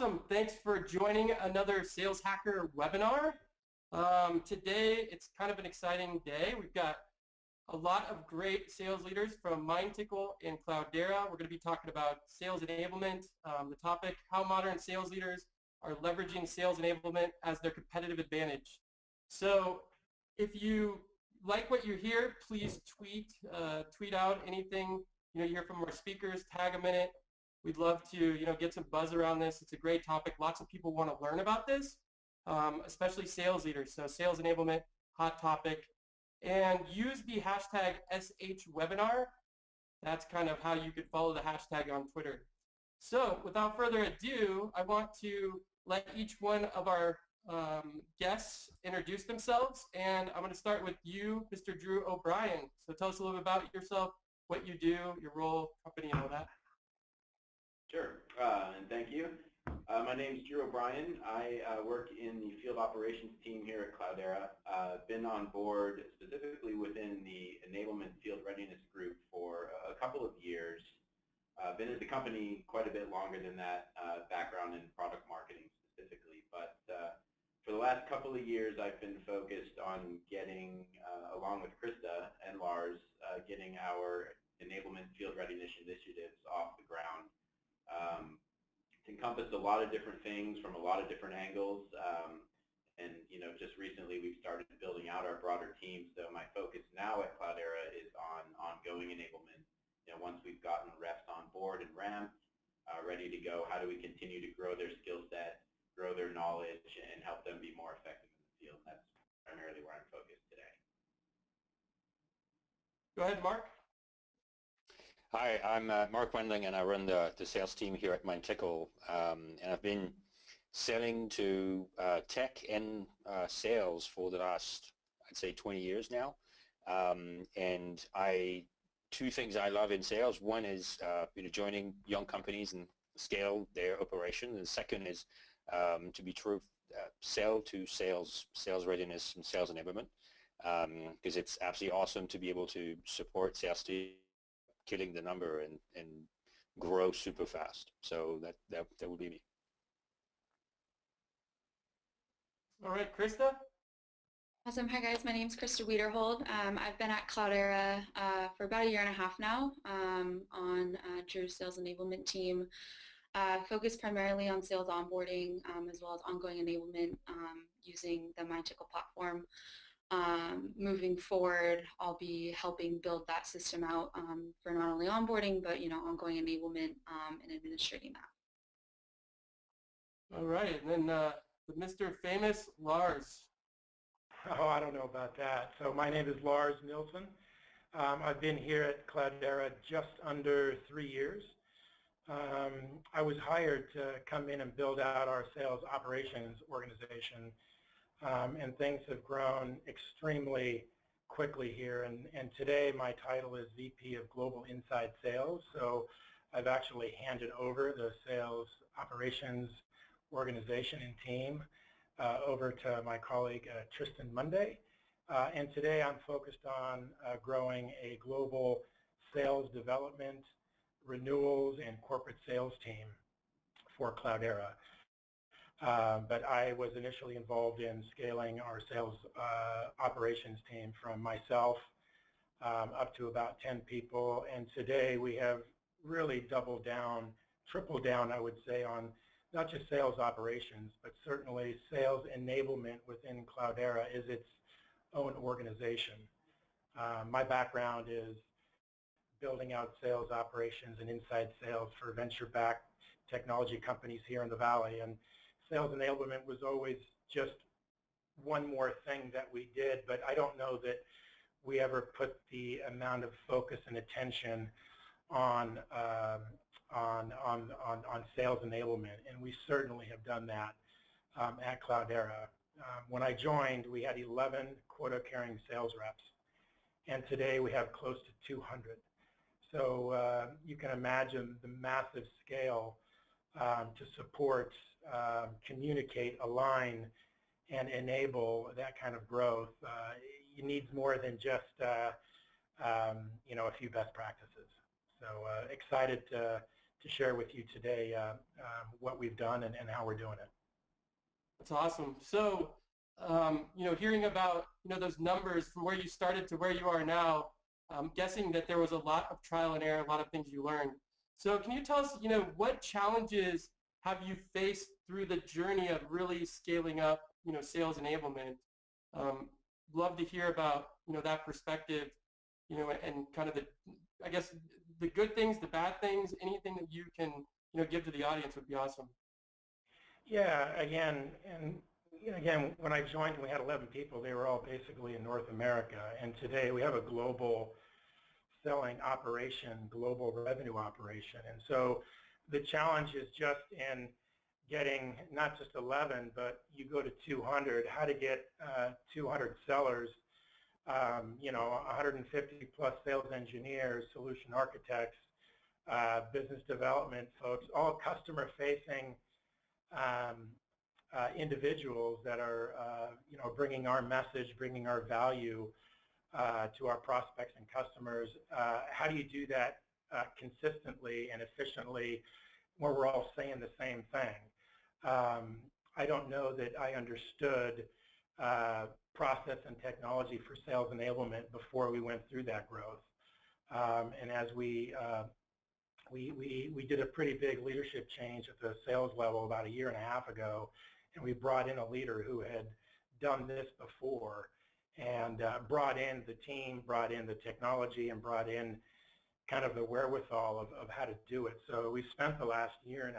Awesome. Thanks for joining another Sales Hacker webinar. Today, it's kind of an exciting day. We've got a lot of great sales leaders from MindTickle and Cloudera. We're going to be talking about sales enablement, the topic, how modern sales leaders are leveraging sales enablement as their competitive advantage. So if you like what you hear, please tweet out anything you hear from our speakers, tag them in it. We'd love to get some buzz around this. It's a great topic. Lots of people want to learn about this, especially sales leaders. So sales enablement, hot topic. And use the hashtag SHWebinar. That's kind of how you could follow the hashtag on Twitter. So without further ado, I want to let each one of our guests introduce themselves. And I'm going to start with you, Mr. Drew O'Brien. So tell us a little bit about yourself, what you do, your role, company, and all that. Sure, and thank you. My name is Drew O'Brien. I work in the field operations team here at Cloudera. Been on board specifically within the enablement field readiness group for a couple of years. Been at the company quite a bit longer than that, background in product marketing specifically. But for the last couple of years, I've been focused on getting, along with Krista and Lars, getting our enablement field readiness initiatives off the ground. It's encompassed a lot of different things from a lot of different angles, and just recently we've started building out our broader team. So my focus now at Cloudera is on ongoing enablement. Once we've gotten reps on board and ramped, ready to go, how do we continue to grow their skill set, grow their knowledge, and help them be more effective in the field? That's primarily where I'm focused today. Go ahead, Mark. Hi, I'm Marc Wendling, and I run the sales team here at MindTickle. And I've been selling to tech and sales for the last, I'd say, 20 years now. And two things I love in sales. One is joining young companies and scale their operation. And the second is to be true, sell to sales readiness and sales enablement, because it's absolutely awesome to be able to support sales team killing the number and grow super fast. So that would be me. All right, Krista. Awesome. Hi guys, my name is Krista Wiederhold. I've been at Cloudera for about 1.5 years now on Drew's sales enablement team. Focused primarily on sales onboarding as well as ongoing enablement using the MindTickle platform. Moving forward, I'll be helping build that system out for not only onboarding, but ongoing enablement and administrating that. All right, and then the Mr. Famous Lars. Oh, I don't know about that. So my name is Lars Nilsson. I've been here at Cloudera just under 3 years. I was hired to come in and build out our sales operations organization. And things have grown extremely quickly here. And today my title is VP of Global Inside Sales. So I've actually handed over the sales operations organization and team over to my colleague Tristan Monday. And today I'm focused on growing a global sales development, renewals, and corporate sales team for Cloudera. But I was initially involved in scaling our sales operations team from myself up to about 10 people. And today we have really doubled down, tripled down, I would say, on not just sales operations, but certainly sales enablement within Cloudera is its own organization. My background is building out sales operations and inside sales for venture-backed technology companies here in the Valley. And sales enablement was always just one more thing that we did, but I don't know that we ever put the amount of focus and attention on sales enablement, and we certainly have done that at Cloudera. When I joined, we had 11 quota-carrying sales reps, and today we have close to 200. So you can imagine the massive scale to support, communicate, align, and enable that kind of growth. It needs more than just a few best practices. So excited to share with you today what we've done and how we're doing it. That's awesome. So, hearing about, those numbers from where you started to where you are now, I'm guessing that there was a lot of trial and error, a lot of things you learned. So can you tell us, what challenges have you faced through the journey of really scaling up, sales enablement? Love to hear about, that perspective, and kind of the good things, the bad things, anything that you can, give to the audience would be awesome. Yeah, again, when I joined, we had 11 people. They were all basically in North America. And today we have a global selling operation, global revenue operation. And so the challenge is just in getting not just 11, but you go to 200, how to get 200 sellers, 150 plus sales engineers, solution architects, business development folks, all customer-facing individuals that are, bringing our message, bringing our value to our prospects and customers. How do you do that consistently and efficiently where we're all saying the same thing? I don't know that I understood process and technology for sales enablement before we went through that growth. And as we did a pretty big leadership change at the sales level about 1.5 years ago, and we brought in a leader who had done this before, and brought in the team, brought in the technology, and brought in kind of the wherewithal of how to do it. So we spent the last 1.5 years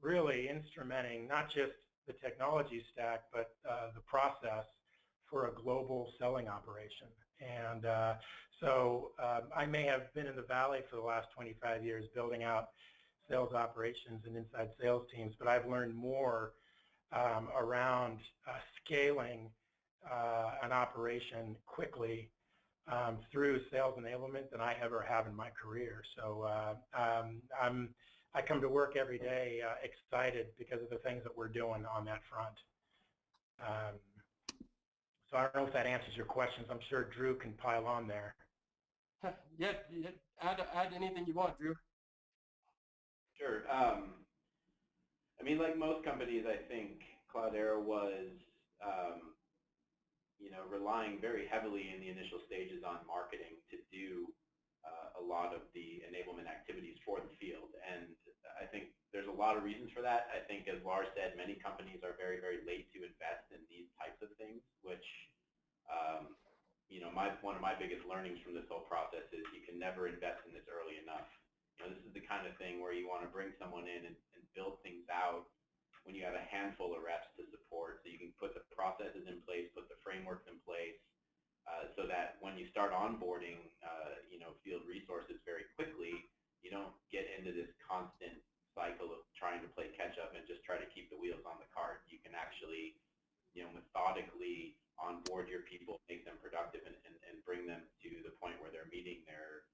really instrumenting not just the technology stack, but the process for a global selling operation. And so I may have been in the Valley for the last 25 years building out sales operations and inside sales teams, but I've learned more around scaling an operation quickly through sales enablement than I ever have in my career. So I come to work every day excited because of the things that we're doing on that front. So I don't know if that answers your questions. I'm sure Drew can pile on there. Yeah, add anything you want, Drew. Sure. Like most companies, I think Cloudera was, relying very heavily in the initial stages on marketing to do a lot of the enablement activities for the field. And I think there's a lot of reasons for that. I think, as Lars said, many companies are very, very late to invest in these types of things, which, one of my biggest learnings from this whole process is you can never invest in this early enough. This is the kind of thing where you want to bring someone in and build things out when you have a handful of reps to support, so you can put the processes in place, put the frameworks in place, so that when you start onboarding, field resources very quickly, you don't get into this constant cycle of trying to play catch up and just try to keep the wheels on the cart. You can actually, methodically onboard your people, make them productive, and bring them to the point where they're meeting their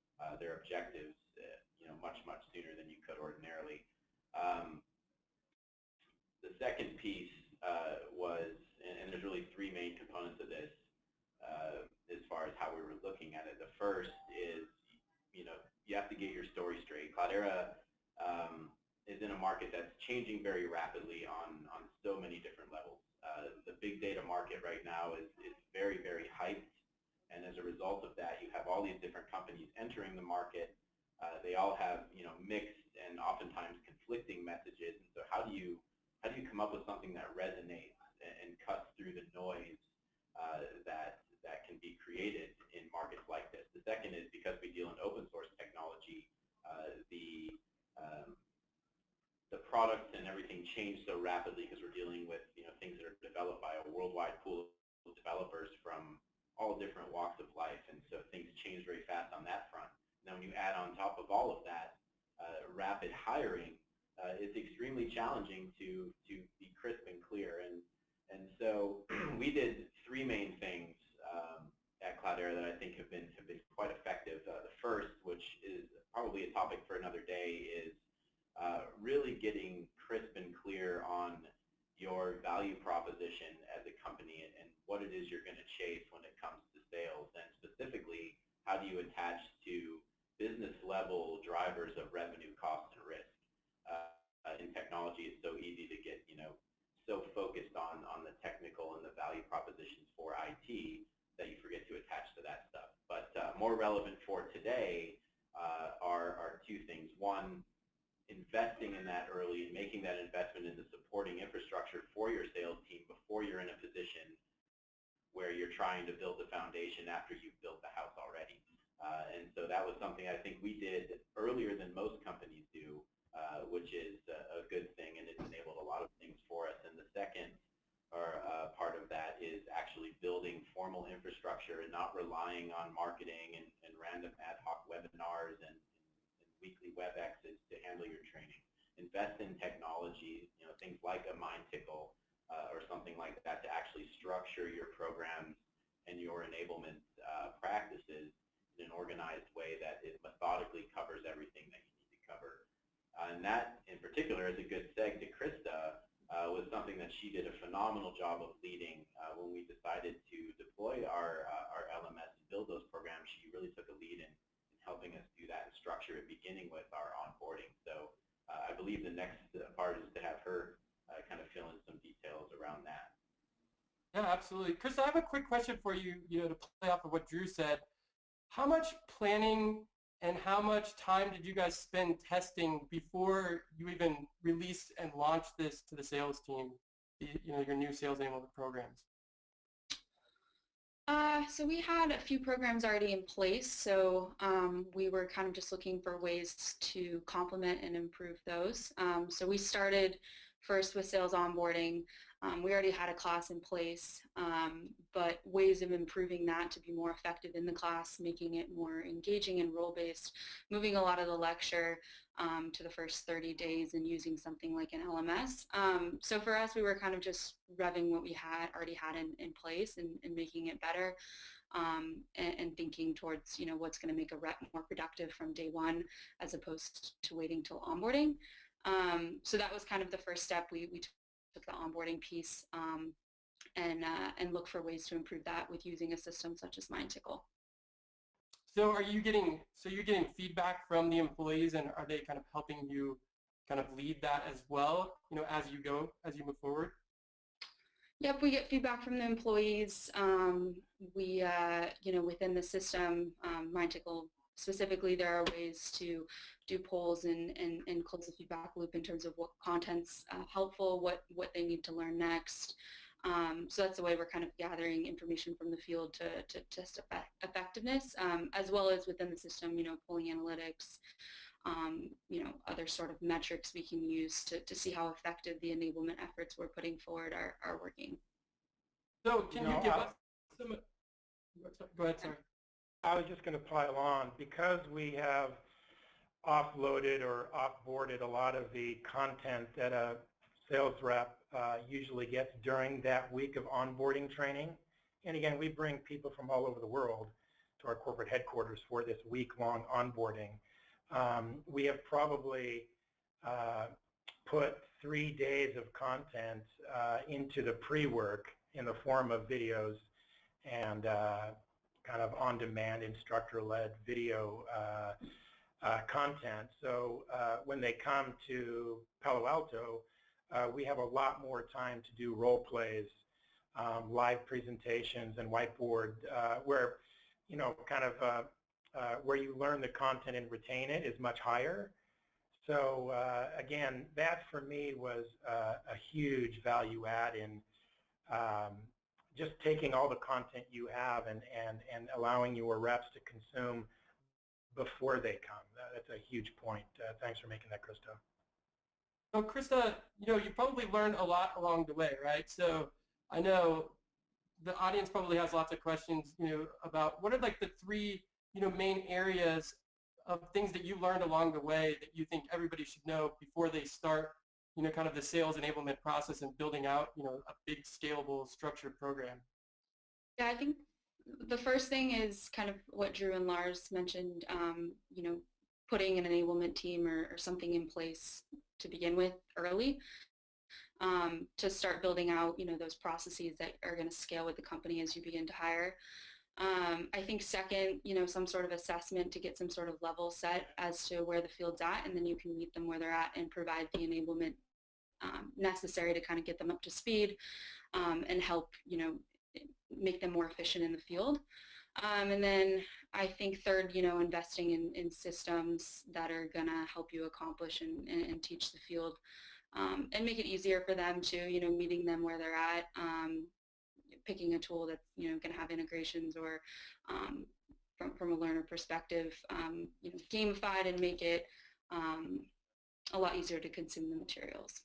objectives, much sooner than you could ordinarily. The second piece was, and there's really three main components of this as far as how we were looking at it. The first is, you have to get your story straight. Cloudera is in a market that's changing very rapidly on so many different levels. The big data market right now is very, very hyped, and as a result of that, you have all these different companies entering the market. They all have, mixed and oftentimes conflicting messages. And so how do you come up with something that resonates and cuts through the noise that can be created in markets like this? The second is, because we deal in open source technology, the products and everything change so rapidly because we're dealing with things that are developed by a worldwide pool of developers from all different walks of life, and so things change very fast on that front. Now, when you add on top of all of that rapid hiring, it's extremely challenging to be crisp and clear, and so we did three main things at Cloudera that I think have been quite effective. The first, which is probably a topic for another day, is really getting crisp and clear on your value proposition as a company and what it is you're going to chase when it comes to sales, and specifically, how do you attach to business level drivers of revenue, cost, relevant for today are two things. One, investing in that early and making that investment in the supporting infrastructure for your sales team before you're in a position where you're trying to build the foundation after you've built the house already. And so that was something I think we did earlier than most companies do, which is a good thing, and it's enabled a lot of things for us. And the second part of that is actually building formal infrastructure and not relying on marketing and random ad hoc webinars and weekly WebExes to handle your training. Invest in technology, things like a MindTickle or something like that to actually structure your programs and your enablement practices in an organized way that it methodically covers everything that you need to cover. And that, in particular, is a good seg to Krista, was something that she did a phenomenal job of leading when we decided to deploy our LMS and build those programs. She really took a lead in helping us do that and structure it, beginning with our onboarding. So I believe the next part is to have her kind of fill in some details around that. Yeah, absolutely. Chris, I have a quick question for you, to play off of what Drew said. How much planning and how much time did you guys spend testing before you even released and launched this to the sales team, your new sales enablement programs? So we had a few programs already in place, so we were kind of just looking for ways to complement and improve those. So we started first with sales onboarding. We already had a class in place, but ways of improving that to be more effective in the class, making it more engaging and role-based, moving a lot of the lecture to the first 30 days and using something like an LMS. So for us, we were kind of just revving what we already had in place and making it better, and thinking towards what's going to make a rep more productive from day one as opposed to waiting till onboarding. So that was kind of the first step. We took the onboarding piece and look for ways to improve that with using a system such as MindTickle. So you're getting feedback from the employees, and are they kind of helping you kind of lead that as well, as you move forward? Yep, we get feedback from the employees. We, within the system, MindTickle specifically, there are ways to do polls and close the feedback loop in terms of what content's helpful, what they need to learn next. So that's the way we're kind of gathering information from the field to test effectiveness, as well as within the system, pulling analytics, other sort of metrics we can use to see how effective the enablement efforts we're putting forward are working. So can you give us some, go ahead, sorry. I was just going to pile on, because we have offloaded or offboarded a lot of the content that a sales rep usually gets during that week of onboarding training. And again, we bring people from all over the world to our corporate headquarters for this week-long onboarding. We have probably put 3 days of content into the pre-work in the form of videos and kind of on-demand instructor-led video content. So when they come to Palo Alto, we have a lot more time to do role plays, live presentations, and whiteboard, where where you learn the content and retain it is much higher. So again, that for me was a huge value add in just taking all the content you have and allowing your reps to consume before they come. That's a huge point. Thanks for making that, Krista. So Krista, you probably learned a lot along the way, right? So I know the audience probably has lots of questions, about what are like the 3, main areas of things that you learned along the way that you think everybody should know before they start, kind of the sales enablement process and building out, a big scalable structured program? Yeah, I think the first thing is kind of what Drew and Lars mentioned, putting an enablement team or something in place to begin with early, to start building out, those processes that are going to scale with the company as you begin to hire. I think second, some sort of assessment to get some sort of level set as to where the field's at, and then you can meet them where they're at and provide the enablement necessary to kind of get them up to speed and help, make them more efficient in the field. And then I think third, investing in systems that are going to help you accomplish and teach the field and make it easier for them to, meeting them where they're at, picking a tool that's, going to have integrations or from a learner perspective, gamified and make it a lot easier to consume the materials.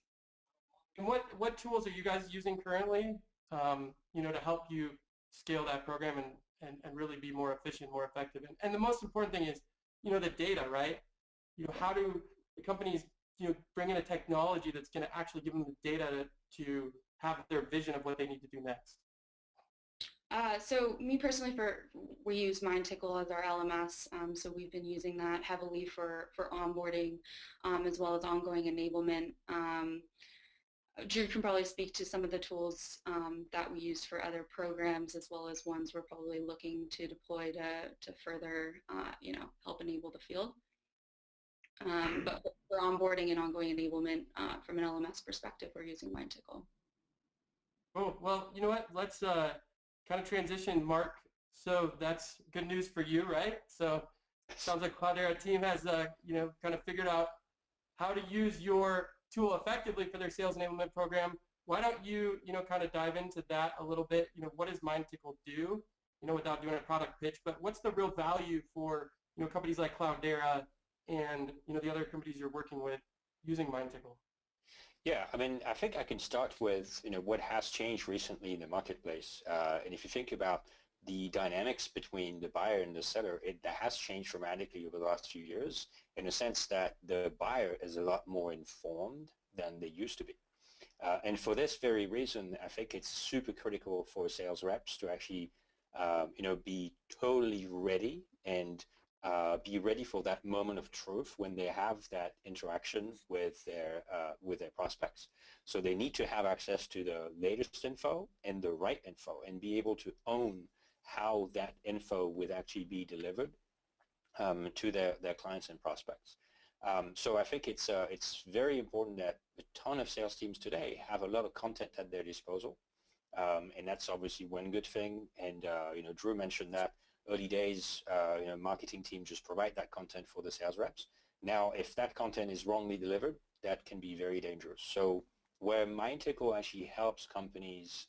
And what tools are you guys using currently, to help you scale that program and really be more efficient, more effective? And the most important thing is, the data, right? How do the companies, bring in a technology that's going to actually give them the data to have their vision of what they need to do next? So me personally, we use MindTickle as our LMS, so we've been using that heavily for onboarding as well as ongoing enablement. Drew can probably speak to some of the tools that we use for other programs as well as ones we're probably looking to deploy to further, help enable the field. But for onboarding and ongoing enablement from an LMS perspective, we're using MindTickle. Oh, well, you know what? Let's kind of transition, Mark. So that's good news for you, right? So it sounds like Cloudera team has, kind of figured out how to use your tool effectively for their sales enablement program. Why don't you, kind of dive into that a little bit? What does MindTickle do, without doing a product pitch, but what's the real value for, companies like Cloudera and, the other companies you're working with using MindTickle? Yeah, I mean, I think I can start with, what has changed recently in the marketplace. And if you think about the dynamics between the buyer and the seller, that has changed dramatically over the last few years in the sense that the buyer is a lot more informed than they used to be. And for this very reason, I think it's super critical for sales reps to actually, be totally ready and be ready for that moment of truth when they have that interaction with their prospects. So they need to have access to the latest info and the right info and be able to own how that info would actually be delivered to their clients and prospects. So I think it's very important that a ton of sales teams today have a lot of content at their disposal, and that's obviously one good thing. And Drew mentioned that early days, marketing team just provide that content for the sales reps. Now, if that content is wrongly delivered, that can be very dangerous. So where MindTickle actually helps companies,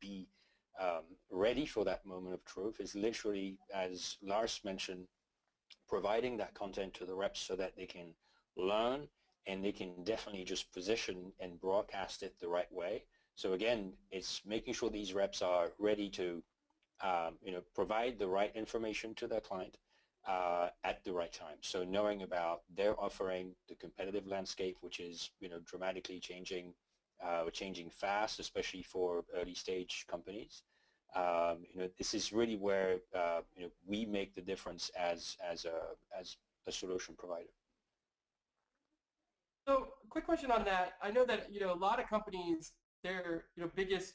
be ready for that moment of truth is literally, as Lars mentioned, providing that content to the reps so that they can learn and they can definitely just position and broadcast it the right way. So again, it's making sure these reps are ready to provide the right information to their client at the right time. So knowing about their offering, the competitive landscape, which is dramatically changing fast, especially for early stage companies. This is really where we make the difference as a solution provider. So, quick question on that. I know that a lot of companies, their biggest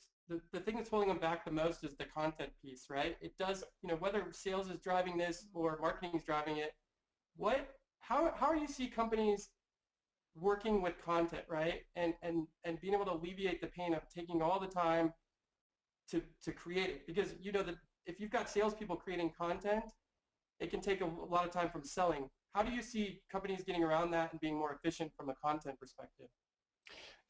the thing that's holding them back the most is the content piece, right? It does, whether sales is driving this or marketing is driving it. How do you see companies working with content, right? And being able to alleviate the pain of taking all the time to create it, because that if you've got salespeople creating content, it can take a lot of time from selling. How do you see companies getting around that and being more efficient from a content perspective?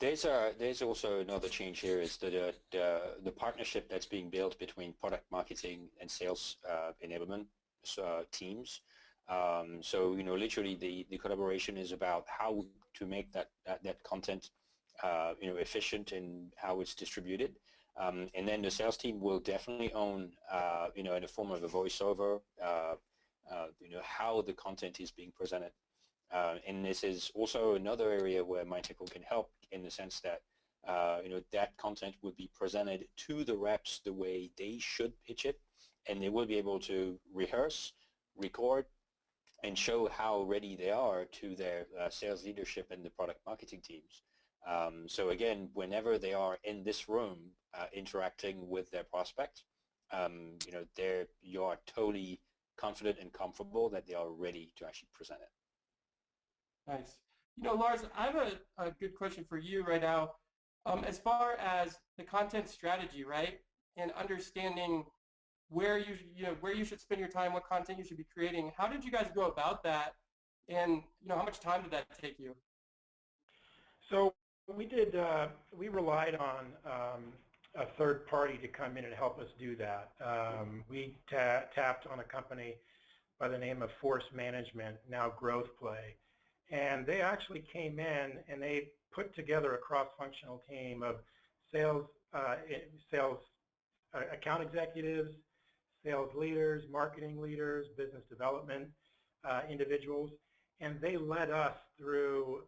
There's also another change here is the partnership that's being built between product marketing and sales enablement teams. So literally the collaboration is about how to make that content efficient in how it's distributed. And then the sales team will definitely own, in the form of a voiceover, how the content is being presented. And this is also another area where MindTickle can help in the sense that, that content would be presented to the reps the way they should pitch it, and they will be able to rehearse, record, and show how ready they are to their sales leadership and the product marketing teams. So again, whenever they are in this room interacting with their prospect, you are totally confident and comfortable that they are ready to actually present it. Nice. Lars, I have a good question for you right now. As far as the content strategy, right, and understanding where you should spend your time, what content you should be creating. How did you guys go about that? And how much time did that take you? So we relied on a third party to come in and help us do that. We tapped on a company by the name of Force Management, now Growth Play. And they actually came in and they put together a cross-functional team of sales account executives, sales leaders, marketing leaders, business development individuals, and they led us through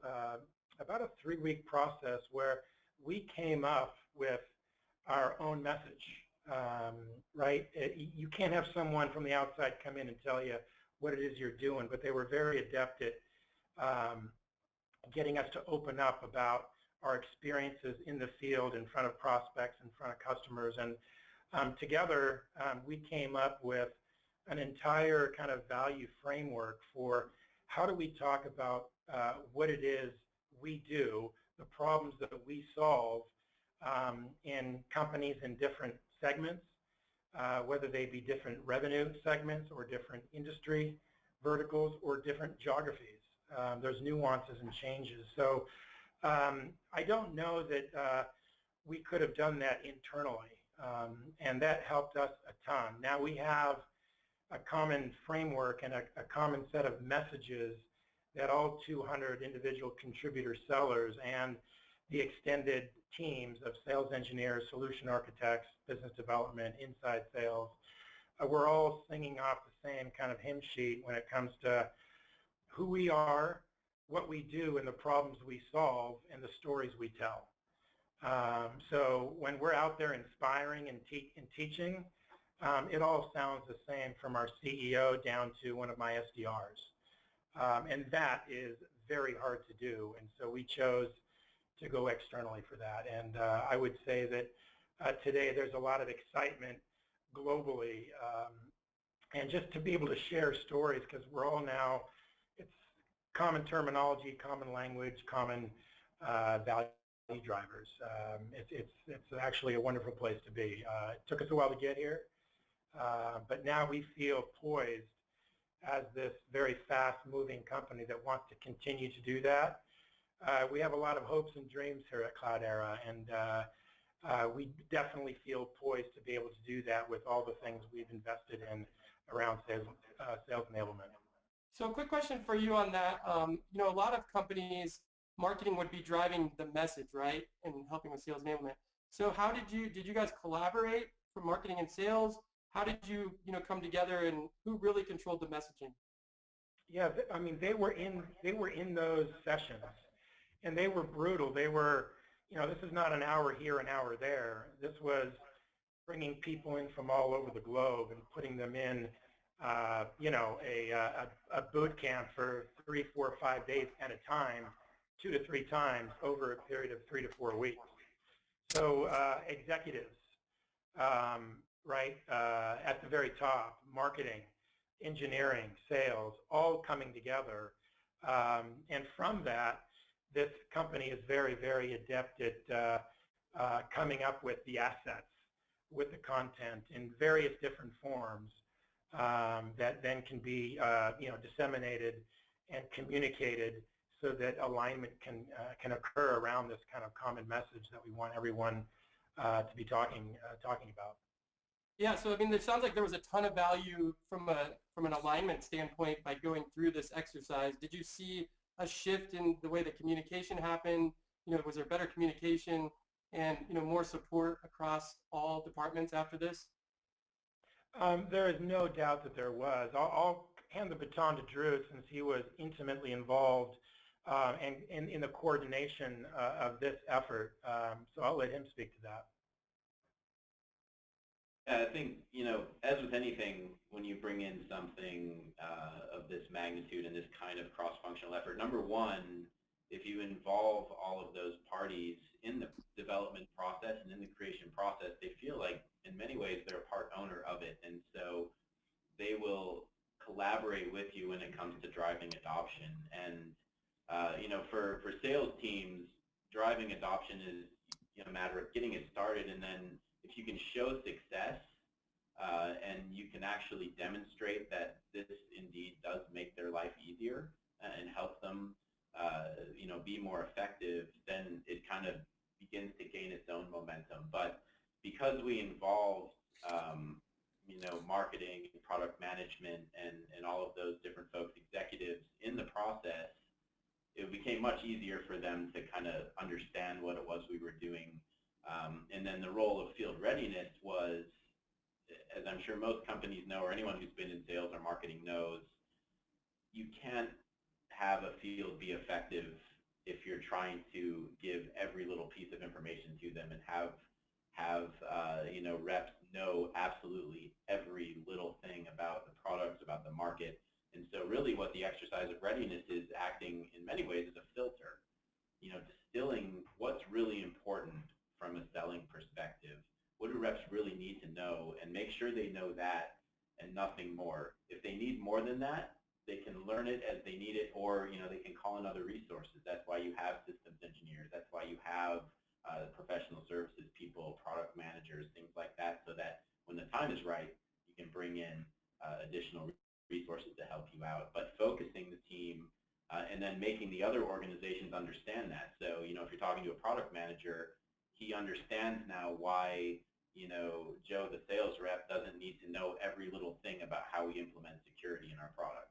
about a 3-week process where we came up with our own message, right? You can't have someone from the outside come in and tell you what it is you're doing, but they were very adept at getting us to open up about our experiences in the field, in front of prospects, in front of customers, and together we came up with an entire kind of value framework for how do we talk about what it is we do, the problems that we solve in companies in different segments, whether they be different revenue segments or different industry verticals or different geographies. There's nuances and changes. So I don't know that we could have done that internally, and that helped us a ton. Now we have a common framework and a common set of messages that all 200 individual contributor sellers and the extended teams of sales engineers, solution architects, business development, inside sales, we're all singing off the same kind of hymn sheet when it comes to who we are, what we do, and the problems we solve, and the stories we tell. So when we're out there inspiring and teaching, it all sounds the same from our CEO down to one of my SDRs. And that is very hard to do, and so we chose to go externally for that. And I would say that today there's a lot of excitement globally, and just to be able to share stories, because we're all now, it's common terminology, common language, common value drivers. It's actually a wonderful place to be. It took us a while to get here, but now we feel poised as this very fast-moving company that wants to continue to do that. We have a lot of hopes and dreams here at Cloudera, and we definitely feel poised to be able to do that with all the things we've invested in around sales enablement. So a quick question for you on that. A lot of companies, marketing would be driving the message, right, and helping with sales enablement. So how did you guys collaborate for marketing and sales? How did you come together, and who really controlled the messaging? Yeah, I mean, they were in those sessions, and they were brutal. They were, this is not an hour here, an hour there. This was bringing people in from all over the globe and putting them in, a boot camp for 3, 4, 5 days at a time, 2 to 3 times over a period of 3 to 4 weeks. So executives, right, at the very top, marketing, engineering, sales, all coming together. And from that, this company is very, very adept at coming up with the assets, with the content in various different forms that then can be, disseminated and communicated so that alignment can occur around this kind of common message that we want everyone to be talking about. Yeah, so I mean, it sounds like there was a ton of value from an alignment standpoint by going through this exercise. Did you see a shift in the way that communication happened? Was there better communication and more support across all departments after this? There is no doubt that there was. I'll hand the baton to Drew since he was intimately involved and in the coordination of this effort. So I'll let him speak to that. I think, as with anything, when you bring in something of this magnitude and this kind of cross-functional effort, number one, if you involve all of those parties in the development process and in the creation process, they feel like, in many ways, they're a part owner of it. And so they will collaborate with you when it comes to driving adoption. And, for sales teams, driving adoption is a matter of getting it started, and then if you can show success, and you can actually demonstrate that this indeed does make their life easier and help them be more effective, then it kind of begins to gain its own momentum. But because we involved marketing and product management and all of those different folks, executives in the process, it became much easier for them to kind of understand what it was we were doing. And then the role of field readiness was, as I'm sure most companies know, or anyone who's been in sales or marketing knows, you can't have a field be effective if you're trying to give every little piece of information to them and have reps know absolutely every little thing about the products, about the market. And so really what the exercise of readiness is acting in many ways as a filter, distilling what's really important from a selling perspective. What do reps really need to know, and make sure they know that and nothing more. If they need more than that, they can learn it as they need it, or they can call in other resources. That's why you have systems engineers. That's why you have professional services people, product managers, things like that, so that when the time is right, you can bring in additional resources to help you out. But focusing the team and then making the other organizations understand that. So, if you're talking to a product manager, he understands now why, Joe, the sales rep, doesn't need to know every little thing about how we implement security in our products.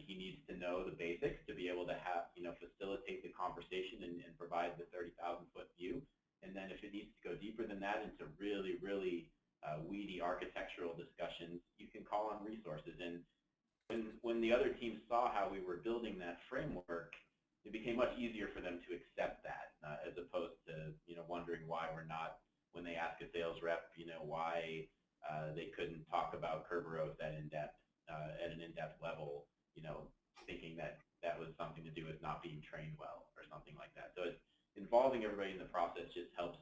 He needs to know the basics to be able to have, facilitate the conversation and provide the 30,000-foot view. And then if it needs to go deeper than that into really, really weedy architectural discussions, you can call on resources. And when the other teams saw how we were building that framework, it became much easier for them to accept that, as opposed to, wondering why we're not, when they ask a sales rep, why they couldn't talk about Kerberos at an in-depth level, thinking that that was something to do with not being trained well or something like that. So it's involving everybody in the process just helps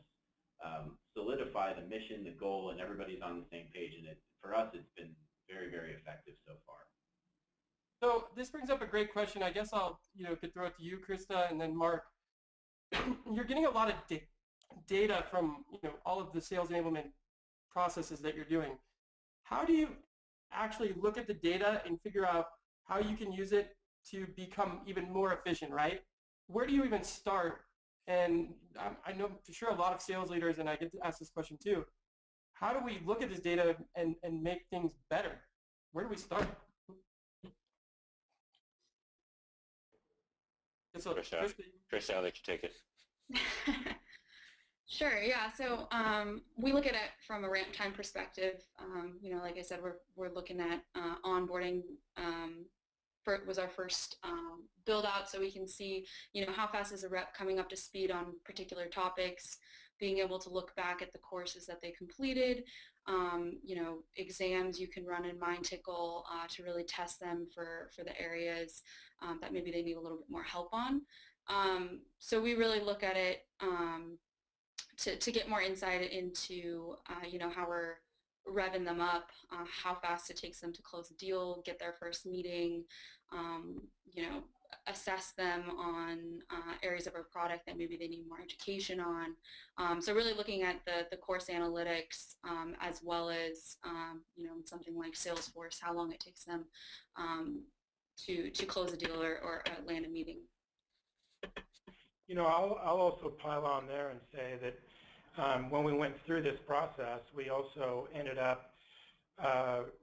solidify the mission, the goal, and everybody's on the same page. And for us, it's been very, very effective so far. So this brings up a great question. I guess I'll could throw it to you, Krista, and then Mark. You're getting a lot of data from all of the sales enablement processes that you're doing. How do you actually look at the data and figure out how you can use it to become even more efficient, right? Where do you even start? And I know for sure a lot of sales leaders, and I get to ask this question too, how do we look at this data and make things better? Where do we start? So, Krista, I'll let you take it. Sure, yeah. So we look at it from a ramp time perspective. Like I said, we're looking at onboarding was our first build out, so we can see, how fast is a rep coming up to speed on particular topics, being able to look back at the courses that they completed, exams you can run in MindTickle to really test them for the areas that maybe they need a little bit more help on. So we really look at it to get more insight into, how we're revving them up, how fast it takes them to close a deal, get their first meeting, assess them on areas of our product that maybe they need more education on. So really looking at the course analytics as well as, something like Salesforce, how long it takes them to close a deal or land a meeting. I'll also pile on there and say that when we went through this process, we also ended up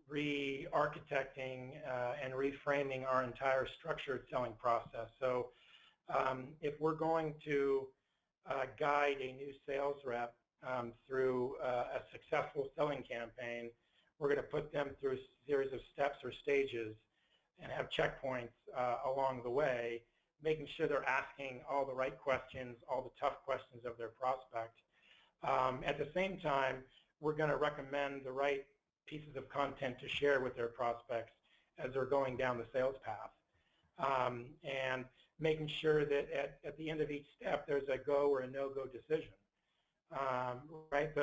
re-architecting and reframing our entire structured selling process. So if we're going to guide a new sales rep through a successful selling campaign, we're going to put them through a series of steps or stages and have checkpoints along the way, making sure they're asking all the right questions, all the tough questions of their prospect. At the same time, we're going to recommend the right pieces of content to share with their prospects as they're going down the sales path. And making sure that at the end of each step, there's a go or a no-go decision. Right?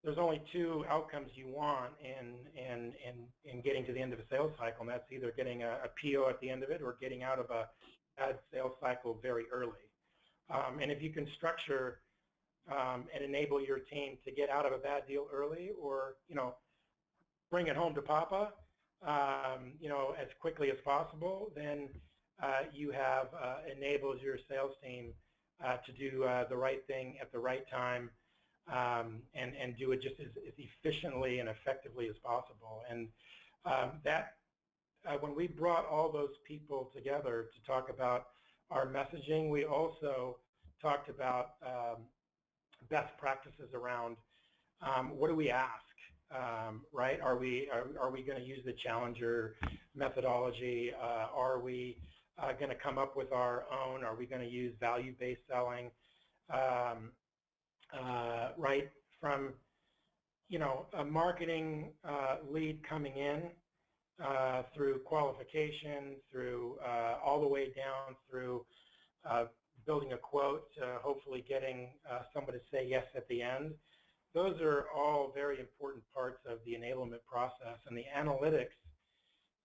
There's only two outcomes you want in getting to the end of a sales cycle, and that's either getting a PO at the end of it or getting out of a bad sales cycle very early. And if you can structure and enable your team to get out of a bad deal early, or bring it home to Papa, as quickly as possible, then you have enabled your sales team to do the right thing at the right time, and do it just as efficiently and effectively as possible. And when we brought all those people together to talk about our messaging, we also talked about best practices around what do we ask, right? Are we going to use the challenger methodology? Are we going to come up with our own? Are we going to use value-based selling? Right from a marketing lead coming in through qualification, through all the way down through building a quote, hopefully getting someone to say yes at the end. Those are all very important parts of the enablement process, and the analytics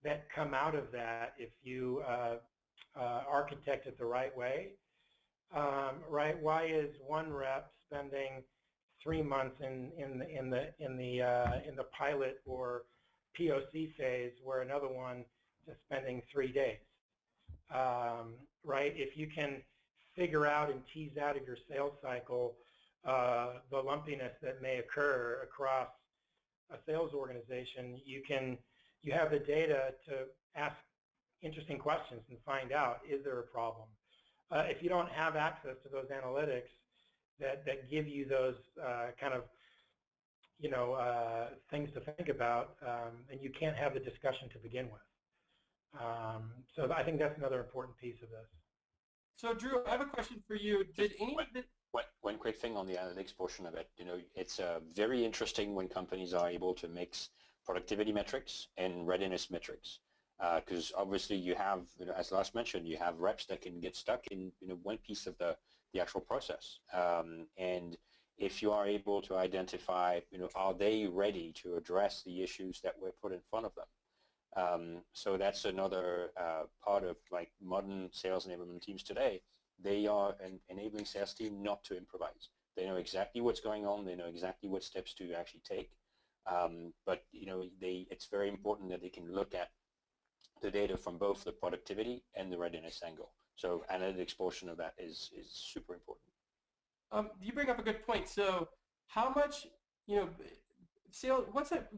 that come out of that, if you architect it the right way, right? Why is one rep spending 3 months in the pilot or POC phase, where another one is spending 3 days? Right? If you can figure out and tease out of your sales cycle the lumpiness that may occur across a sales organization, you have the data to ask interesting questions and find out, is there a problem? If you don't have access to those analytics that give you those kind of things to think about, then you can't have the discussion to begin with. So I think that's another important piece of this. So Drew, I have a question for you. Did any of the one quick thing on the analytics portion of it, it's very interesting when companies are able to mix productivity metrics and readiness metrics, because obviously you have, as Lars mentioned, you have reps that can get stuck in one piece of the actual process, and if you are able to identify, are they ready to address the issues that were put in front of them? So that's another part of like modern sales enablement teams today. They are an enabling sales team not to improvise. They know exactly what's going on. They know exactly what steps to actually take. But it's very important that they can look at the data from both the productivity and the readiness angle. So analytics portion of that is super important. You bring up a good point. So how much, sales,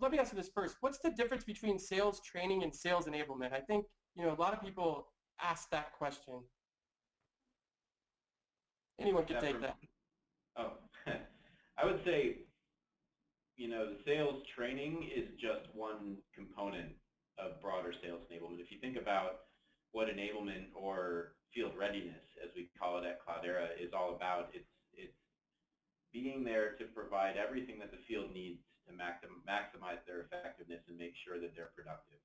let me answer this first. What's the difference between sales training and sales enablement? I think, a lot of people ask that question. Anyone can take that. Oh, I would say, the sales training is just one component of broader sales enablement. If you think about what enablement or field readiness, as we call it at Cloudera, is all about, it's being there to provide everything that the field needs to maximize their effectiveness and make sure that they're productive.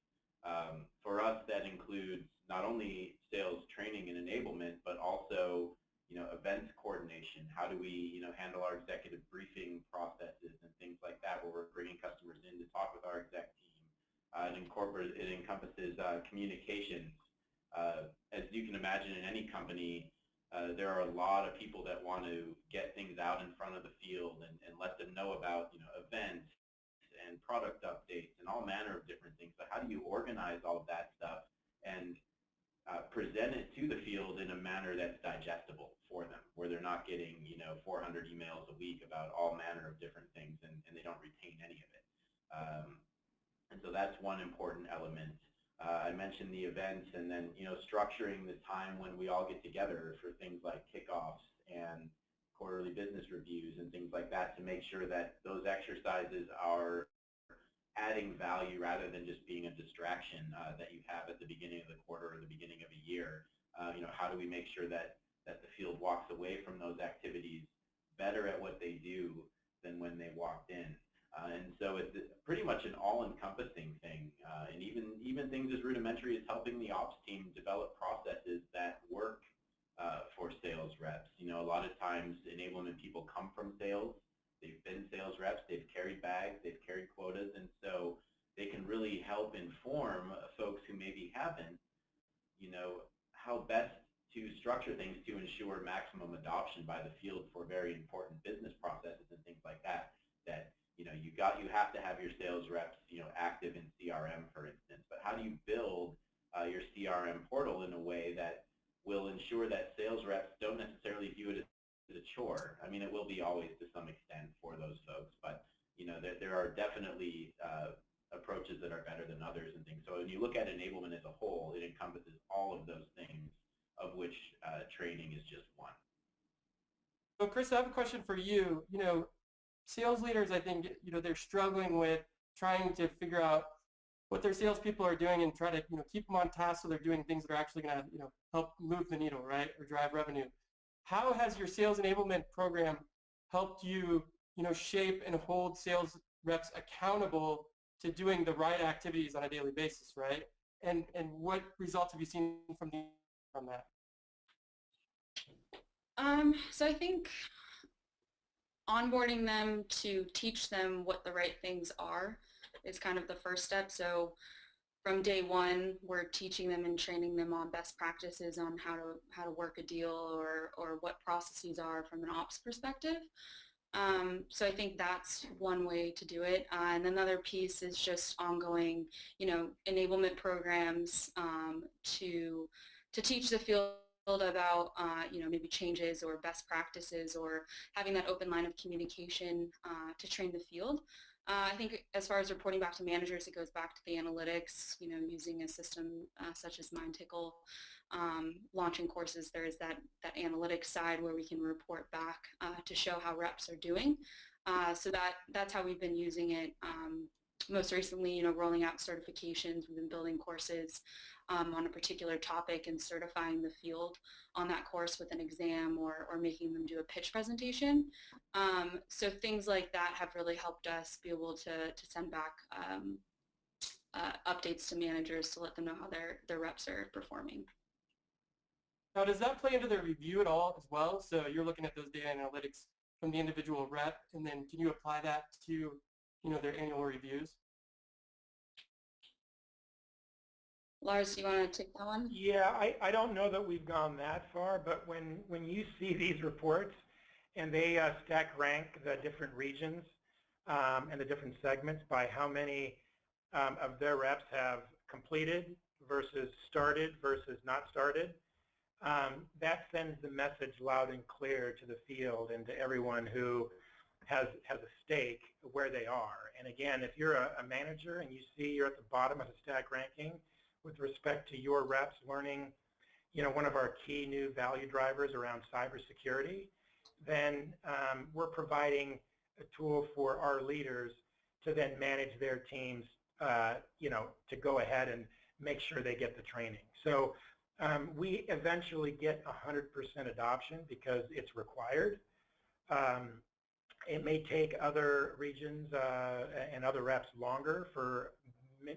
For us, that includes not only sales training and enablement, but also events coordination. How do we handle our executive briefing processes and things like that, where we're bringing customers in to talk with our exec team. It encompasses communications. As you can imagine, in any company, there are a lot of people that want to get things out in front of the field and let them know about events and product updates and all manner of different things. But how do you organize all of that stuff and present it to the field in a manner that's digestible for them, where they're not getting 400 emails a week about all manner of different things and they don't retain any of it. And so that's one important element. I mentioned the events, and then structuring the time when we all get together for things like kickoffs and quarterly business reviews and things like that, to make sure that those exercises are adding value rather than just being a distraction that you have at the beginning of the quarter or the beginning of a year. How do we make sure that the field walks away from those activities better at what they do than when they walked in? And so it's pretty much an all-encompassing thing, and even things as rudimentary as helping the ops team develop processes that work for sales reps. A lot of times enablement people come from sales. They've been sales reps, they've carried bags, they've carried quotas, and so they can really help inform folks who maybe haven't, how best to structure things to ensure maximum adoption by the field for very important business processes and things like that. That you have to have your sales reps, active I mean, it will be always to some extent for those folks, but you know, there are definitely approaches that are better than others and things. So when you look at enablement as a whole, it encompasses all of those things, of which training is just one. So Krista, I have a question for you. You know, sales leaders, I think, you know, they're struggling with trying to figure out what their salespeople are doing and try to, you know, keep them on task so they're doing things that are actually going to, you know, help move the needle, right, or drive revenue. How has your sales enablement program helped you, you know, shape and hold sales reps accountable to doing the right activities on a daily basis, right? And what results have you seen from that? So I think onboarding them to teach them what the right things are is kind of the first step. So from day one, we're teaching them and training them on best practices on how to work a deal or what processes are from an ops perspective. So I think that's one way to do it. And another piece is just ongoing, you know, enablement programs to teach the field about, you know, maybe changes or best practices or having that open line of communication to train the field. I think as far as reporting back to managers, it goes back to the analytics, you know, using a system such as MindTickle. Launching courses, there is that analytics side where we can report back to show how reps are doing. So that's how we've been using it. Most recently, you know, rolling out certifications. We've been building courses on a particular topic and certifying the field on that course with an exam or making them do a pitch presentation. So things like that have really helped us be able to send back updates to managers to let them know how their reps are performing. Now, does that play into their review at all as well? So you're looking at those data analytics from the individual rep, and then can you apply that to, you know, their annual reviews? Lars, do you want to take that one? Yeah, I don't know that we've gone that far, but when you see these reports and they stack rank the different regions and the different segments by how many of their reps have completed versus started versus not started, that sends the message loud and clear to the field and to everyone who has a stake where they are. And again, if you're a manager and you see you're at the bottom of the stack ranking with respect to your reps learning, you know, one of our key new value drivers around cybersecurity, then we're providing a tool for our leaders to then manage their teams, you know, to go ahead and make sure they get the training. So we eventually get 100% adoption because it's required. It may take other regions and other reps longer for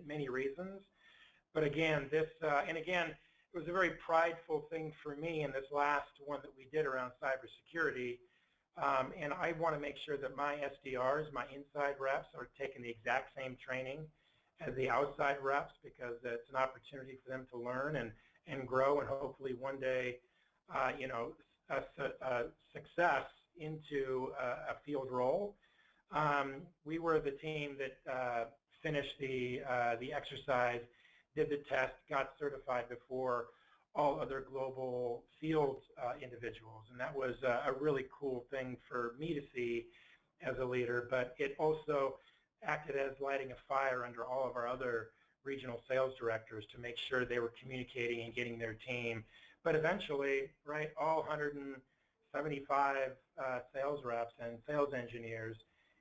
many reasons. But again, this, and again, it was a very prideful thing for me in this last one that we did around cybersecurity. And I want to make sure that my SDRs, my inside reps, are taking the exact same training as the outside reps because it's an opportunity for them to learn and grow and hopefully one day, you know, success into a field role. We were the team that finished the exercise, did the test, got certified before all other global field individuals. And that was a really cool thing for me to see as a leader, but it also acted as lighting a fire under all of our other regional sales directors to make sure they were communicating and getting their team. But eventually, right, all 175 sales reps and sales engineers,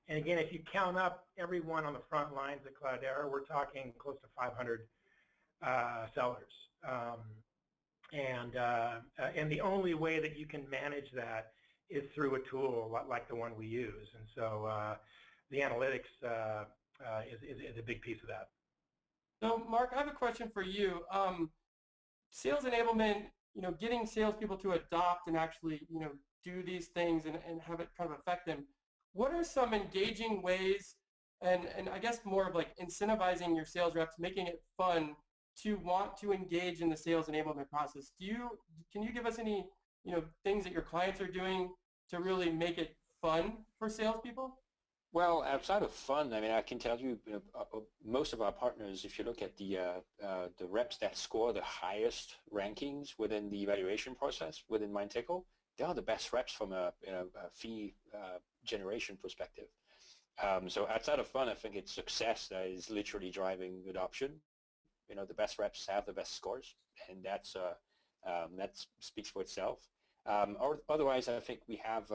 and again, if you count up everyone on the front lines at Cloudera, we're talking close to 500 sellers. And the only way that you can manage that is through a tool like the one we use. And so the analytics is a big piece of that. So Marc, I have a question for you. Sales enablement, you know, getting salespeople to adopt and actually, you know, do these things and have it kind of affect them. What are some engaging ways and I guess more of like incentivizing your sales reps, making it fun to want to engage in the sales enablement process? Can you give us any, you know, things that your clients are doing to really make it fun for salespeople? Well, outside of fun, I mean, I can tell you, most of our partners, if you look at the reps that score the highest rankings within the evaluation process within MindTickle, they are the best reps from a fee generation perspective. So outside of fun, I think it's success that is literally driving adoption. The best reps have the best scores, and that speaks for itself. Or otherwise, I think we have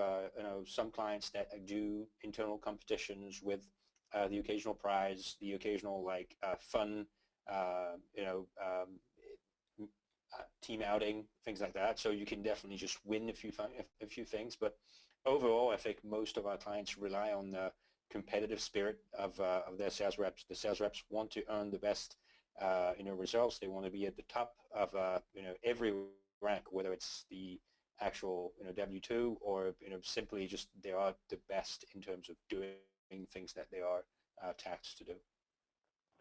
some clients that do internal competitions with the occasional prize, the occasional fun, team outing, things like that. So you can definitely just win a few things. But overall, I think most of our clients rely on the competitive spirit of their sales reps. The sales reps want to earn the best results. They want to be at the top of every rank, whether it's the actual W2 or simply just they are the best in terms of doing things that they are tasked to do.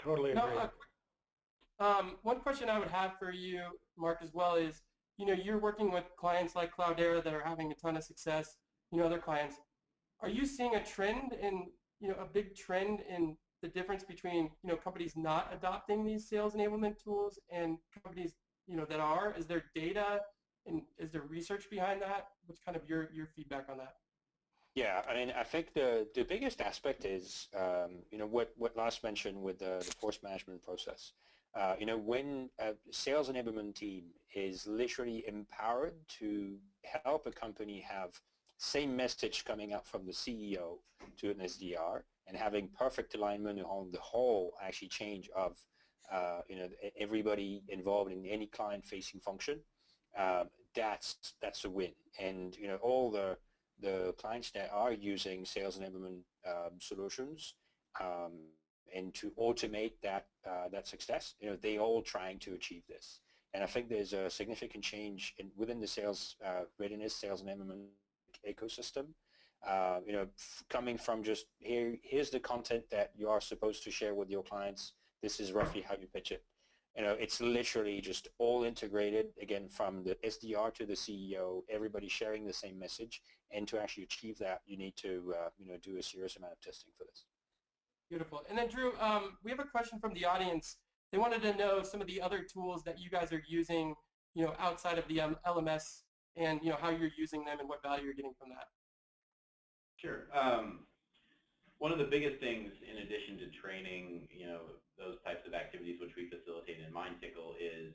Totally agree. One question I would have for you, Marc, as well is, you're working with clients like Cloudera that are having a ton of success, other clients. Are you seeing a trend in, a big trend in the difference between, companies not adopting these sales enablement tools and companies, that are? Is there data and is there research behind that? What's kind of your feedback on that? Yeah, I mean, I think the biggest aspect is, what Lars mentioned with the force management process. When a sales enablement team is literally empowered to help a company have same message coming up from the CEO to an SDR and having perfect alignment on the whole actually change of everybody involved in any client-facing function, that's a win. And all the clients that are using sales enablement solutions and to automate that success, they all trying to achieve this. And I think there's a significant change within the sales readiness, sales enablement ecosystem. Coming from just here's the content that you are supposed to share with your clients. This is roughly how you pitch it. It's literally just all integrated, again, from the SDR to the CEO, everybody sharing the same message. And to actually achieve that, you need to do a serious amount of testing for this. Beautiful. And then Drew, we have a question from the audience. They wanted to know some of the other tools that you guys are using, outside of the LMS, and how you're using them and what value you're getting from that. Sure. One of the biggest things, in addition to training, those types of activities which we facilitate in MindTickle, is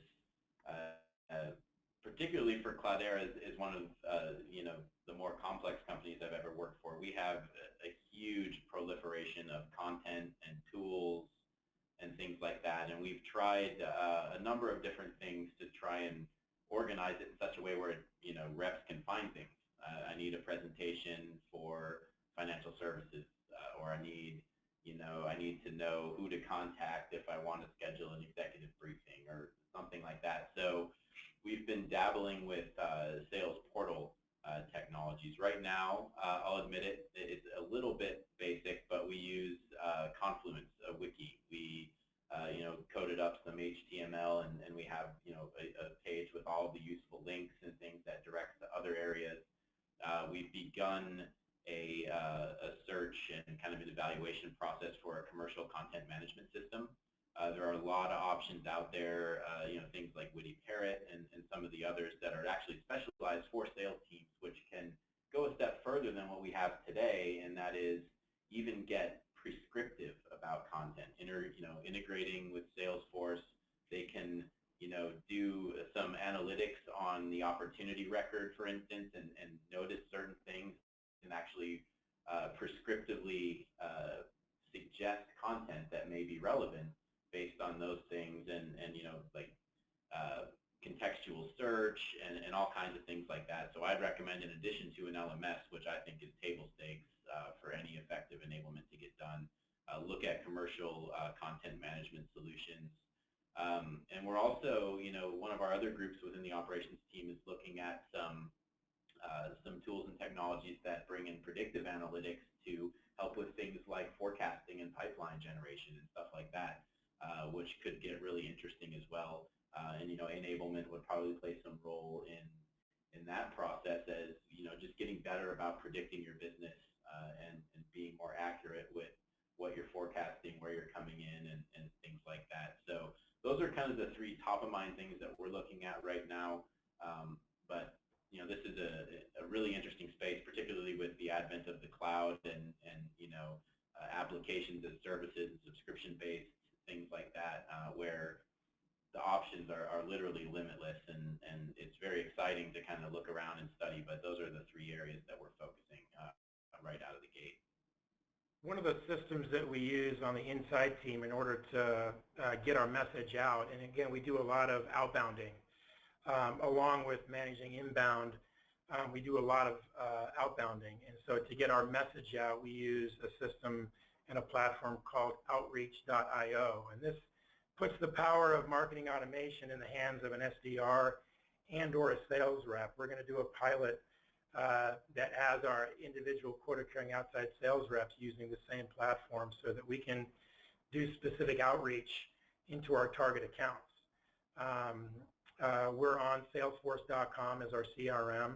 particularly for Cloudera, is one of the more complex companies I've ever worked for. We have a huge proliferation of content and tools and things like that, and we've tried a number of different things to try and organize it in such a way where reps can find things. I need a presentation for financial services, or I need to know who to contact if I want to schedule an executive briefing or something like that. So we've been dabbling with sales portal technologies. Right now, I'll admit it's a little bit basic, but we use Confluence, a wiki. We coded up some HTML, and we have a page with all the useful links and things that directs to other areas. We've begun a search and kind of an evaluation process for a commercial content management system. There are a lot of options out there, things like Witty Parrot and some of the others that are actually specialized for sales teams, which can go a step further than what we have today, and that is even get prescriptive about content. Integrating with Salesforce, they can do some analytics on the opportunity record, for instance, and notice certain things, and actually prescriptively suggest content that may be relevant based on those things, and contextual search and all kinds of things like that. So I'd recommend, in addition to an LMS, which I think is table stakes for any effective enablement to get done, look at commercial content management solutions. And we're also, one of our other groups within the operations team is looking at some tools and technologies that bring in predictive analytics to help with things like forecasting and pipeline generation and stuff like that, which could get really interesting as well. And enablement would probably play some role in that process, as just getting better about predicting your business and being more accurate with what you're forecasting, where you're coming in, and things like that. So those are kind of the three top of mind things that we're looking at right now. But this is a really interesting space, particularly with the advent of the cloud and applications as services and subscription-based things like that, where the options are literally limitless, and it's very exciting to kind of look around and study, but those are the 3 areas that we're focusing right out of the gate. One of the systems that we use on the inside team in order to get our message out, and again, we do a lot of outbounding, along with managing inbound, we do a lot of outbounding, and so to get our message out, we use a system and a platform called Outreach.io, and this puts the power of marketing automation in the hands of an SDR and or a sales rep. We're going to do a pilot that has our individual quota-carrying outside sales reps using the same platform so that we can do specific outreach into our target accounts. We're on Salesforce.com as our CRM.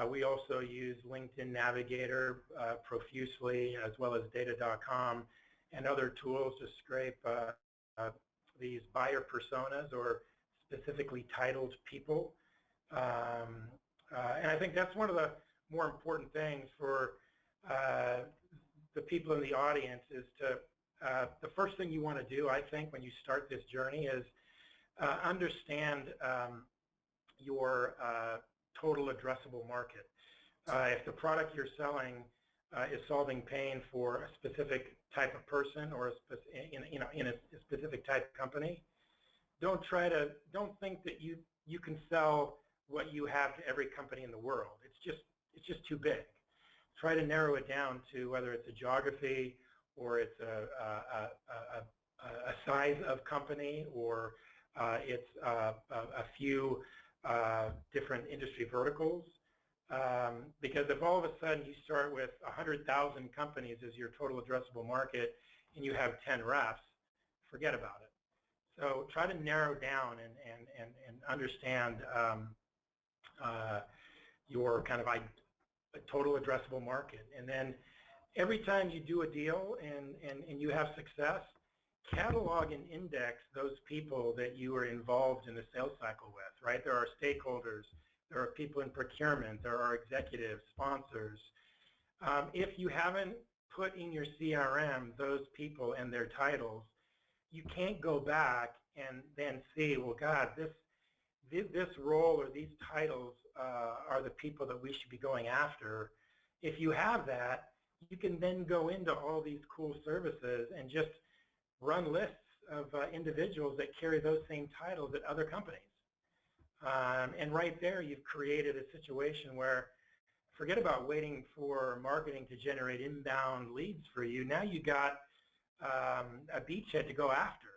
We also use LinkedIn Navigator profusely, as well as Data.com and other tools to scrape these buyer personas or specifically titled people. And I think that's one of the more important things for the people in the audience is to, the first thing you want to do, I think, when you start this journey is understand your total addressable market. If the product you're selling is solving pain for a specific type of person or in a specific type of company, don't think that you can sell what you have to every company in the world. It's just too big. Try to narrow it down to whether it's a geography or it's a size of company or it's a few different industry verticals. Because if all of a sudden you start with 100,000 companies as your total addressable market and you have 10 reps, forget about it. So try to narrow down and understand your kind of total addressable market. And then every time you do a deal and you have success, catalog and index those people that you were involved in the sales cycle with, right? There are stakeholders, there are people in procurement, there are executives, sponsors. If you haven't put in your CRM those people and their titles, you can't go back and then see, well, God, this role or these titles are the people that we should be going after. If you have that, you can then go into all these cool services and just run lists of individuals that carry those same titles at other companies. And right there, you've created a situation where forget about waiting for marketing to generate inbound leads for you. Now you got a beachhead to go after,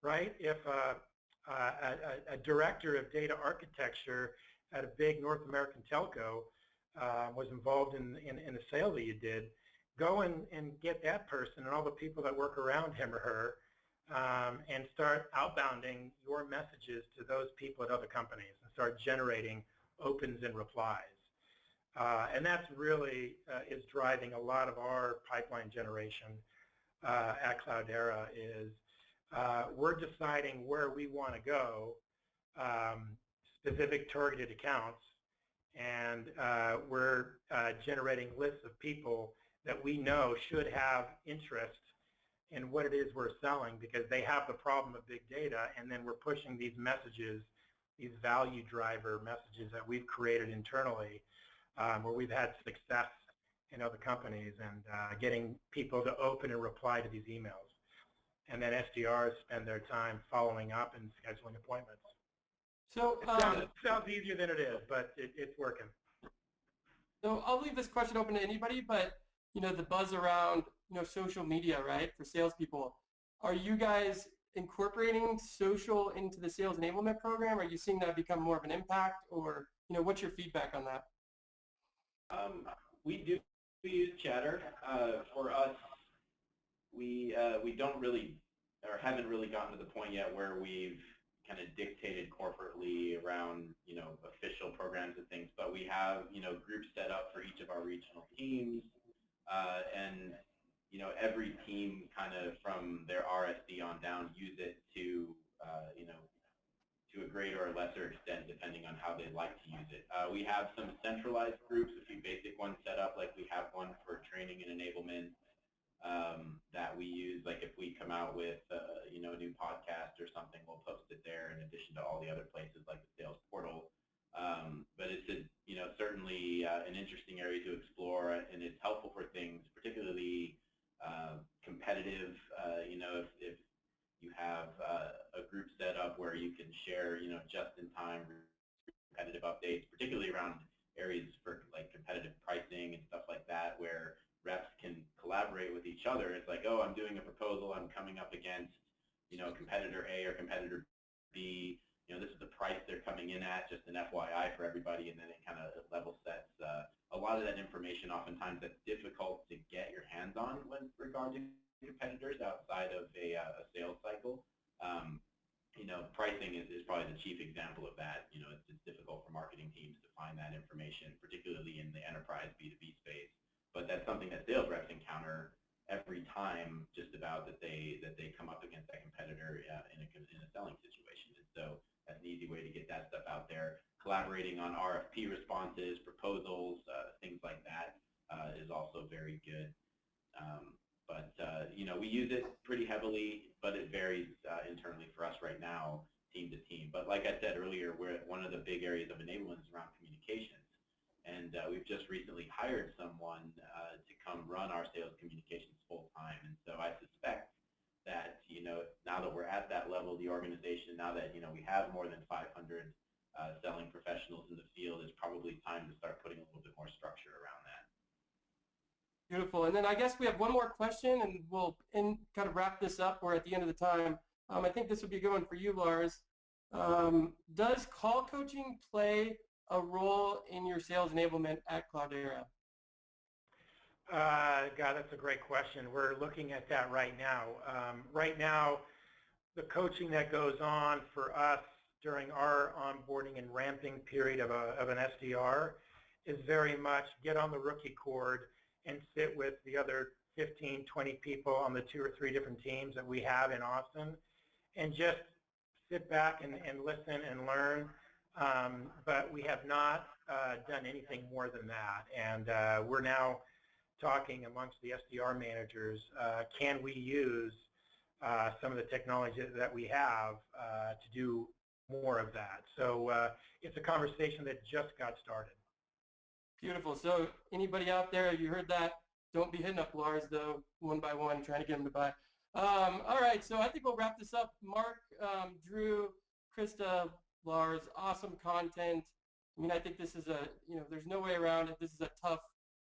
right? If a director of data architecture at a big North American telco was involved in a sale that you did, go and get that person and all the people that work around him or her and start outbounding your messages to those people at other companies and start generating opens and replies. And that's really is driving a lot of our pipeline generation at Cloudera is we're deciding where we want to go, specific targeted accounts, and we're generating lists of people that we know should have interest in what it is we're selling because they have the problem of big data, and then we're pushing these messages, these value driver messages that we've created internally where we've had success in other companies and getting people to open and reply to these emails. And then SDRs spend their time following up and scheduling appointments. So it sounds easier than it is, but it's working. So I'll leave this question open to anybody, but the buzz around social media, right, for salespeople. Are you guys incorporating social into the sales enablement program? Are you seeing that become more of an impact, or what's your feedback on that? We use Chatter. For us, we don't really or haven't really gotten to the point yet where we've kind of dictated corporately around official programs and things, but we have groups set up for each of our regional teams, and every team kind of from their RSD on down use it to to a greater or lesser extent, depending on how they like to use it. We have some centralized groups, a few basic ones set up, like we have one for training and enablement that we use. Like if we come out with you know, a new podcast or something, we'll post it there in addition to all the other places like the sales portal. But it's you know, certainly an interesting area to explore, and it's helpful for things, particularly competitive. You know, if you have a group set up where you can share, you know, just-in-time competitive updates, particularly around areas for like competitive pricing and stuff like that, where reps can collaborate with each other. It's like, oh, I'm doing a proposal, I'm coming up against, you know, competitor A or competitor B. You know, this is the price they're coming in at, just an FYI for everybody, and then it kind of level sets a lot of that information. Oftentimes that's difficult to get your hands on with regard to competitors outside of a sales cycle. You know, pricing is probably the chief example of that. You know, it's difficult for marketing teams to find that information, particularly in the enterprise B2B space. But that's something that sales reps encounter every time, just about, that they come up against that competitor in a selling situation. And so that's an easy way to get that stuff out there. Collaborating on RFP responses, proposals, things like that is also very good. You know, we use it pretty heavily, but it varies internally for us right now, team to team. But like I said earlier, one of the big areas of enablement is around communications. And we've just recently hired someone to come run our sales communications full time. And so I suspect that, you know, now that we're at that level of the organization, now that, you know, we have more than 500 selling professionals in the field, it's probably time to start putting a little bit more structure around that. Beautiful. And then I guess we have one more question, and we'll kind of wrap this up. We're at the end of the time. I think this would be a good one for you, Lars. Does call coaching play a role in your sales enablement at Cloudera? God, that's a great question. We're looking at that right now. Right now, the coaching that goes on for us during our onboarding and ramping period of an SDR is very much get on the rookie cord and sit with the other 15, 20 people on the 2 or 3 different teams that we have in Austin and just sit back and listen and learn. But we have not done anything more than that. And we're now talking amongst the SDR managers, can we use some of the technology that we have to do more of that? So it's a conversation that just got started. Beautiful. So anybody out there, you heard that, don't be hitting up Lars, though, one by one, trying to get him to buy. All right, so I think we'll wrap this up. Marc, Drew, Krista, Lars, awesome content. I mean, I think this is you know, there's no way around it. This is a tough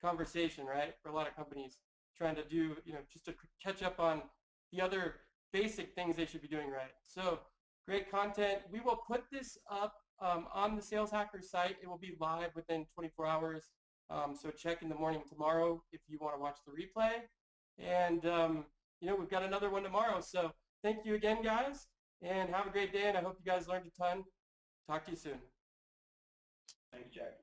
conversation, right, for a lot of companies trying to do, you know, just to catch up on the other basic things they should be doing right. So great content. We will put this up on the Sales Hackers site. It will be live within 24 hours. So check in the morning tomorrow if you want to watch the replay. And, you know, we've got another one tomorrow. So thank you again, guys, and have a great day. And I hope you guys learned a ton. Talk to you soon. Thanks, Jack.